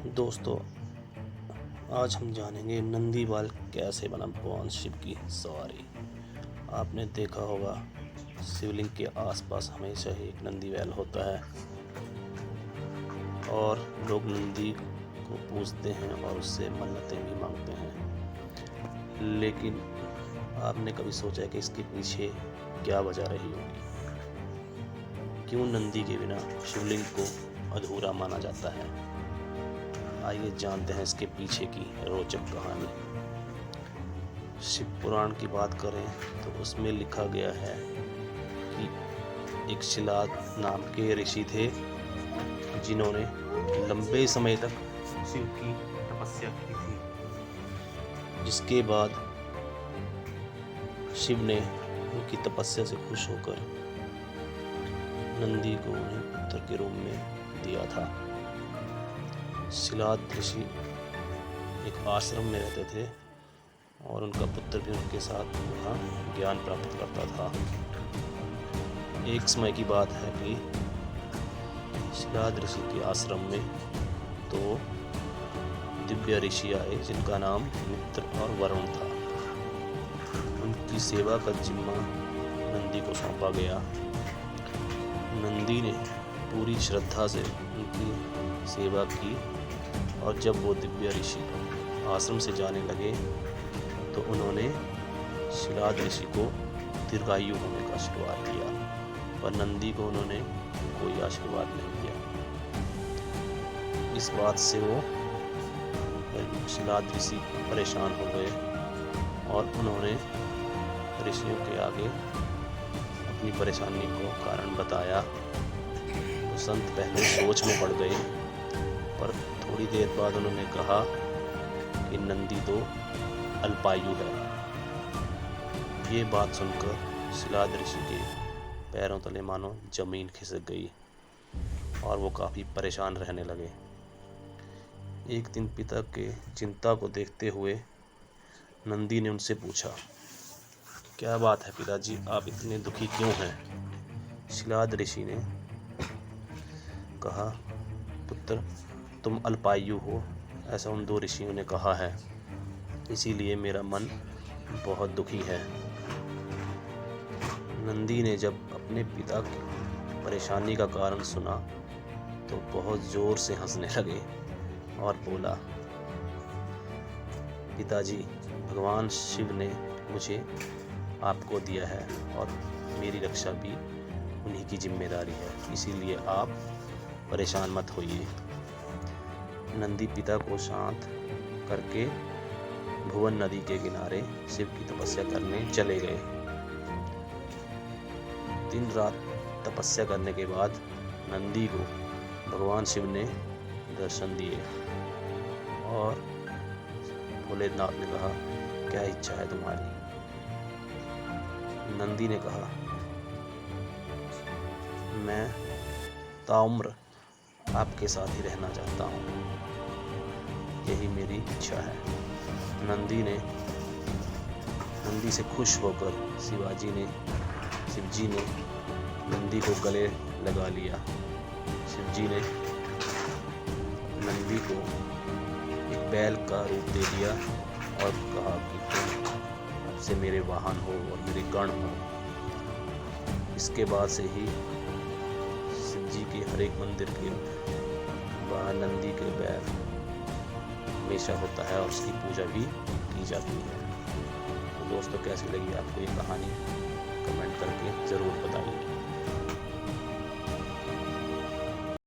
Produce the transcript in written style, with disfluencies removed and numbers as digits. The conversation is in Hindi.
दोस्तों, आज हम जानेंगे नंदी बाल कैसे बना भगवान शिव की सवारी। आपने देखा होगा शिवलिंग के आसपास हमेशा ही एक नंदी बैल होता है और लोग नंदी को पूजते हैं और उससे मन्नतें भी मांगते हैं। लेकिन आपने कभी सोचा है कि इसके पीछे क्या वजह रही होगी? क्यों नंदी के बिना शिवलिंग को अधूरा माना जाता है? आइए जानते हैं इसके पीछे की रोचक कहानी। शिव पुराण की बात करें तो उसमें लिखा गया है कि एक शिलाद नाम के ऋषि थे जिन्होंने लंबे समय तक शिव की तपस्या की थी, जिसके बाद शिव ने उनकी तपस्या से खुश होकर नंदी को उन्हें पुत्र के रूप में दिया था। शिलाद ऋषि एक आश्रम में रहते थे और उनका पुत्र भी उनके साथ वहाँ ज्ञान प्राप्त करता था। एक समय की बात है कि शिलाद ऋषि के आश्रम में दो दिव्य ऋषि आए जिनका नाम मित्र और वरुण था। उनकी सेवा का जिम्मा नंदी को सौंपा गया। नंदी ने पूरी श्रद्धा से उनकी सेवा की और जब वो दिव्य ऋषि आश्रम से जाने लगे तो उन्होंने शिलाद ऋषि को दीर्घायु होने का आशीर्वाद दिया, पर नंदी को उन्होंने कोई आशीर्वाद नहीं दिया। इस बात से वो शिलाद ऋषि परेशान हो गए और उन्होंने ऋषियों के आगे अपनी परेशानी को कारण बताया। तो संत पहले सोच में पड़ गए, पर थोड़ी देर बाद उन्होंने कहा कि नंदी तो अल्पायु है। ये बात सुनकर शिलाद ऋषि के पैरों तले मानो जमीन खिसक गई और वो काफ़ी परेशान रहने लगे। एक दिन पिता के चिंता को देखते हुए नंदी ने उनसे पूछा, क्या बात है पिताजी, आप इतने दुखी क्यों हैं? शिलाद ऋषि ने कहा, पुत्र तुम अल्पायु हो, ऐसा उन दो ऋषियों ने कहा है, इसीलिए मेरा मन बहुत दुखी है। नंदी ने जब अपने पिता की परेशानी का कारण सुना तो बहुत जोर से हंसने लगे और बोला, पिताजी, भगवान शिव ने मुझे आपको दिया है और मेरी रक्षा भी उन्हीं की जिम्मेदारी है, इसीलिए आप परेशान मत होइए। नंदी पिता को शांत करके भुवन नदी के किनारे शिव की तपस्या करने चले गए। दिन रात तपस्या करने के बाद नंदी को भगवान शिव ने दर्शन दिए और भोलेनाथ ने कहा, क्या इच्छा है तुम्हारी? नंदी ने कहा, मैं ताउम्र आपके साथ ही रहना चाहता हूँ, यही मेरी इच्छा है। नंदी से खुश होकर शिवजी ने नंदी को गले लगा लिया। शिवजी ने नंदी को एक बैल का रूप दे दिया और कहा कि तुम अब से मेरे वाहन हो और मेरे गण हो। इसके बाद से ही शिवजी के हर एक मंदिर के बाहर नंदी के बैल हमेशा होता है और उसकी पूजा भी की जाती है। तो दोस्तों, कैसी लगी आपको ये कहानी? कमेंट करके ज़रूर बताएं।